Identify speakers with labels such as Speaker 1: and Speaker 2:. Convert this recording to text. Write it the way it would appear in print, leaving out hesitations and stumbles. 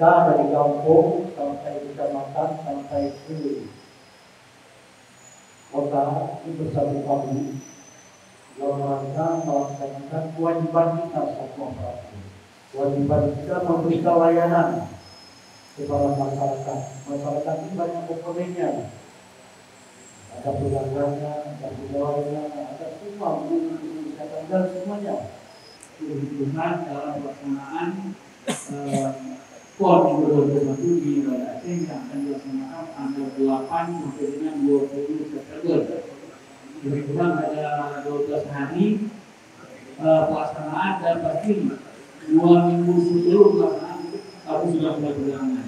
Speaker 1: kita dari kampung sampai kecamatan sampai ke kota itu bersama kami dalam rangka melaksanakan kewajiban kita satu persatu. Kewajiban kita memberikan layanan kepada masyarakat. Masyarakat ini banyak komponennya. Ada pedagangnya, ada pegawainya, ada semua guru kesehatan dan semuanya. Kebutuhan dalam pelaksanaan PON 2027 di Banda Aceh yang akan dilaksanakan tanggal 8 sampai dengan 20 September. Lebih kurang ada 12 hari pelaksanaan dan pasti 2 minggu sebelum pelaksanaan harus sudah mulai berjalan.